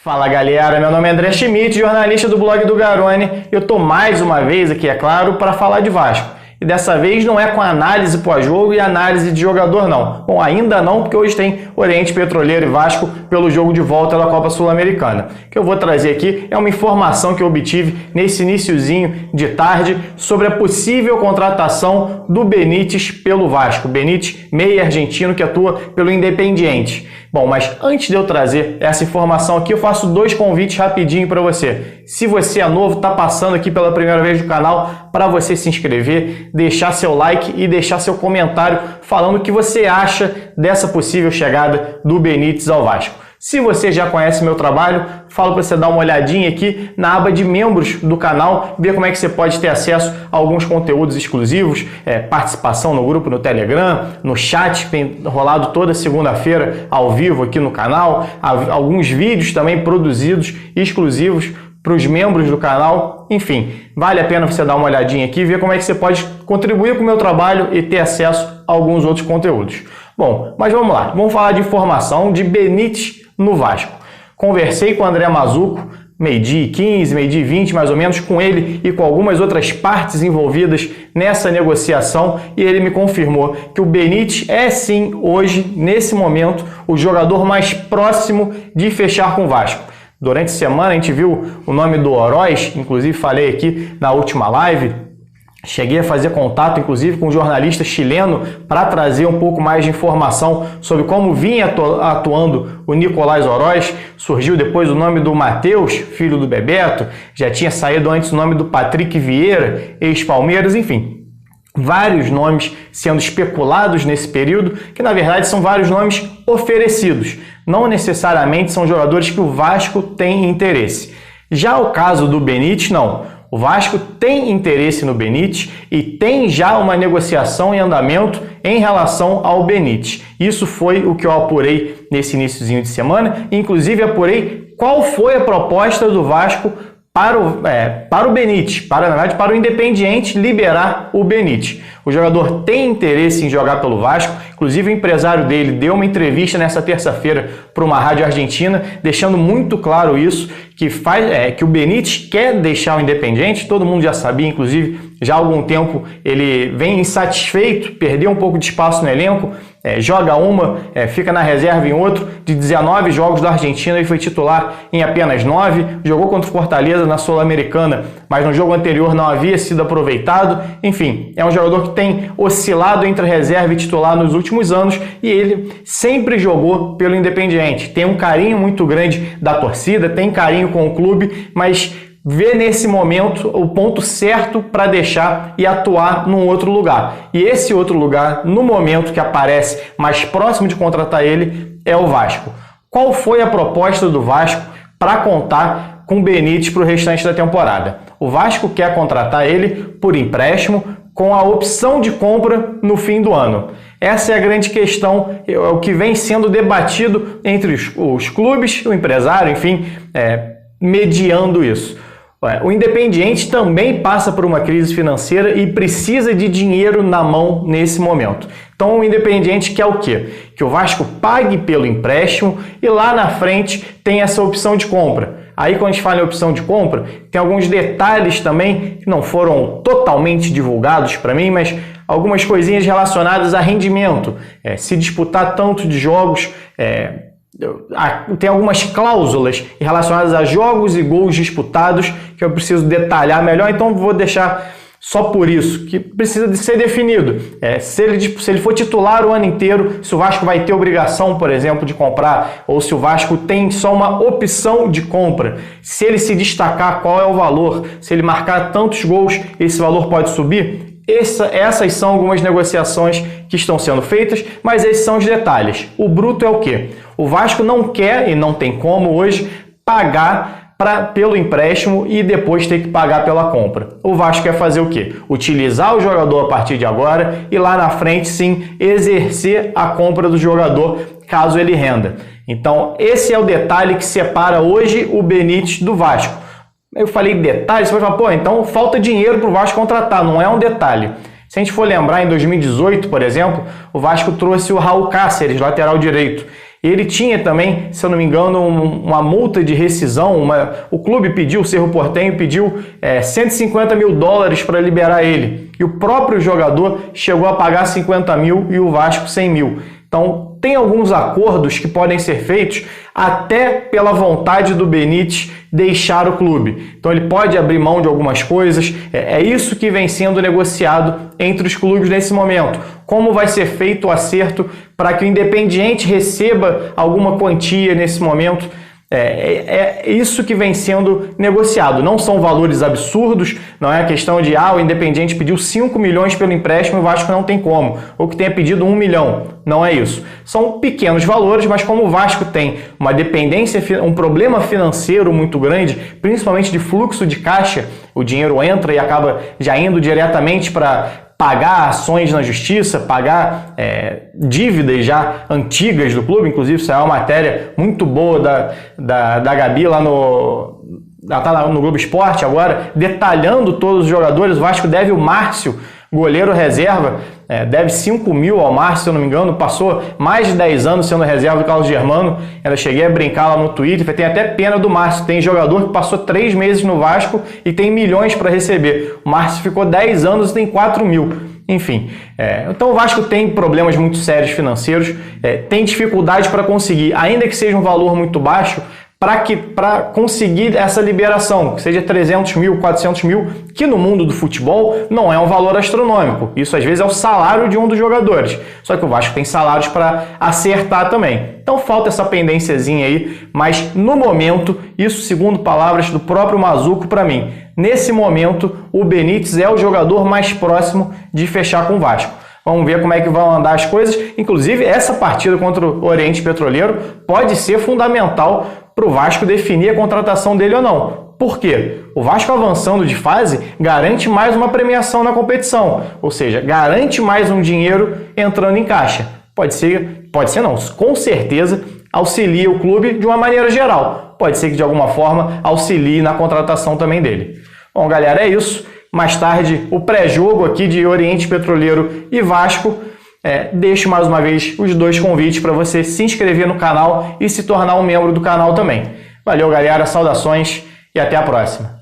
Fala galera, meu nome é André Schmidt, jornalista do blog do Garone. Eu tô mais uma vez aqui, é claro, para falar de Vasco. E dessa vez não é com análise pós-jogo e análise de jogador não. Bom, ainda não, porque hoje tem Oriente Petroleiro e Vasco pelo jogo de volta da Copa Sul-Americana. O que eu vou trazer aqui é uma informação que eu obtive nesse iniciozinho de tarde sobre a possível contratação do Benítez pelo Vasco. Benítez, meia argentino que atua pelo Independiente. Bom, mas antes de eu trazer essa informação aqui, eu faço dois convites rapidinho para você. Se você é novo, está passando aqui pela primeira vez no canal, para você se inscrever, deixar seu like e deixar seu comentário falando o que você acha dessa possível chegada do Benítez ao Vasco. Se você já conhece meu trabalho, falo para você dar uma olhadinha aqui na aba de membros do canal, ver como é que você pode ter acesso a alguns conteúdos exclusivos, participação no grupo no Telegram, no chat, tem rolado toda segunda-feira ao vivo aqui no canal, alguns vídeos também produzidos exclusivos para os membros do canal. Enfim, vale a pena você dar uma olhadinha aqui e ver como é que você pode contribuir com o meu trabalho e ter acesso a alguns outros conteúdos. Bom, mas vamos lá, vamos falar de informação de Benítez no Vasco. Conversei com o André Mazzuco, meio-dia 15, meio-dia 20 mais ou menos, com ele e com algumas outras partes envolvidas nessa negociação, e ele me confirmou que o Benítez é sim, hoje, nesse momento, o jogador mais próximo de fechar com o Vasco. Durante a semana a gente viu o nome do Oroz, inclusive falei aqui na última live, cheguei a fazer contato inclusive com um jornalista chileno para trazer um pouco mais de informação sobre como vinha atuando o Nicolás Oroz. Surgiu depois o nome do Matheus, filho do Bebeto, já tinha saído antes o nome do Patrick Vieira, ex-Palmeiras, enfim. Vários nomes sendo especulados nesse período, que na verdade são vários nomes oferecidos. Não necessariamente são jogadores que o Vasco tem interesse. Já o caso do Benítez, não. O Vasco tem interesse no Benítez e tem já uma negociação em andamento em relação ao Benítez. Isso foi o que eu apurei nesse iniciozinho de semana. Inclusive apurei qual foi a proposta do Vasco para o Benítez, na verdade para o Independiente liberar o Benítez. O jogador tem interesse em jogar pelo Vasco, inclusive o empresário dele deu uma entrevista nessa terça-feira para uma rádio argentina, deixando muito claro isso, que o Benítez quer deixar o Independiente. Todo mundo já sabia, inclusive, já há algum tempo ele vem insatisfeito, perdeu um pouco de espaço no elenco, joga fica na reserva em outro. De 19 jogos da Argentina, ele foi titular em apenas 9, jogou contra o Fortaleza na Sul-Americana, mas no jogo anterior não havia sido aproveitado. Enfim, é um jogador que tem oscilado entre reserva e titular nos últimos anos e ele sempre jogou pelo Independiente. Tem um carinho muito grande da torcida, tem carinho com o clube, mas vê nesse momento o ponto certo para deixar e atuar num outro lugar. E esse outro lugar, no momento que aparece mais próximo de contratar ele, é o Vasco. Qual foi a proposta do Vasco para contar com o Benítez para o restante da temporada? O Vasco quer contratar ele por empréstimo com a opção de compra no fim do ano. Essa é a grande questão, é o que vem sendo debatido entre os clubes, o empresário, enfim, mediando isso. O Independiente também passa por uma crise financeira e precisa de dinheiro na mão nesse momento. Então o Independiente quer o quê? Que o Vasco pague pelo empréstimo e lá na frente tem essa opção de compra. Aí quando a gente fala em opção de compra, tem alguns detalhes também que não foram totalmente divulgados para mim, mas algumas coisinhas relacionadas a rendimento. Se disputar tanto de jogos, tem algumas cláusulas relacionadas a jogos e gols disputados que eu preciso detalhar melhor, então vou deixar só por isso, que precisa de ser definido. Se ele for titular o ano inteiro, se o Vasco vai ter obrigação, por exemplo, de comprar, ou se o Vasco tem só uma opção de compra. Se ele se destacar, qual é o valor? Se ele marcar tantos gols, esse valor pode subir? Essas são algumas negociações que estão sendo feitas, mas esses são os detalhes. O bruto é o quê? O Vasco não quer e não tem como hoje pagar pelo empréstimo e depois ter que pagar pela compra. O Vasco quer fazer o quê? Utilizar o jogador a partir de agora e lá na frente sim exercer a compra do jogador caso ele renda. Então esse é o detalhe que separa hoje o Benítez do Vasco. Eu falei detalhe, você vai falar, então falta dinheiro para o Vasco contratar. Não é um detalhe. Se a gente for lembrar, em 2018, por exemplo, o Vasco trouxe o Raul Cáceres, lateral direito. Ele tinha também, se eu não me engano, uma multa de rescisão. O clube pediu, o Cerro Porteño pediu 150 mil dólares para liberar ele. E o próprio jogador chegou a pagar 50 mil e o Vasco 100 mil. Então, tem alguns acordos que podem ser feitos até pela vontade do Benítez deixar o clube. Então, ele pode abrir mão de algumas coisas. É isso que vem sendo negociado entre os clubes nesse momento. Como vai ser feito o acerto para que o Independiente receba alguma quantia nesse momento? É isso que vem sendo negociado. Não são valores absurdos, não é a questão de o Independiente pediu 5 milhões pelo empréstimo e o Vasco não tem como, ou que tenha pedido 1 milhão. Não é isso. São pequenos valores, mas como o Vasco tem uma dependência, um problema financeiro muito grande, principalmente de fluxo de caixa, o dinheiro entra e acaba já indo diretamente para pagar ações na justiça, pagar dívidas já antigas do clube. Inclusive, isso é uma matéria muito boa da Gabi lá ela está no Globo Esporte agora, detalhando todos os jogadores. O Vasco deve o Márcio, goleiro reserva, deve 5 mil ao Márcio, se eu não me engano, passou mais de 10 anos sendo reserva do Carlos Germano. Eu cheguei a brincar lá no Twitter, tem até pena do Márcio, tem jogador que passou 3 meses no Vasco e tem milhões para receber. O Márcio ficou 10 anos e tem 4 mil. Enfim, então o Vasco tem problemas muito sérios financeiros, tem dificuldade para conseguir, ainda que seja um valor muito baixo, para conseguir essa liberação, que seja 300 mil, 400 mil, que no mundo do futebol não é um valor astronômico. Isso às vezes é o salário de um dos jogadores. Só que o Vasco tem salários para acertar também. Então falta essa pendênciazinha aí, mas no momento, isso segundo palavras do próprio Mazuco para mim, nesse momento o Benítez é o jogador mais próximo de fechar com o Vasco. Vamos ver como é que vão andar as coisas. Inclusive, essa partida contra o Oriente Petroleiro pode ser fundamental para o Vasco definir a contratação dele ou não. Por quê? O Vasco avançando de fase garante mais uma premiação na competição, ou seja, garante mais um dinheiro entrando em caixa. Pode ser não, com certeza auxilia o clube de uma maneira geral. Pode ser que de alguma forma auxilie na contratação também dele. Bom, galera, é isso. Mais tarde, o pré-jogo aqui de Oriente Petroleiro e Vasco. Deixo mais uma vez os 2 convites para você se inscrever no canal e se tornar um membro do canal também. Valeu, galera, saudações e até a próxima.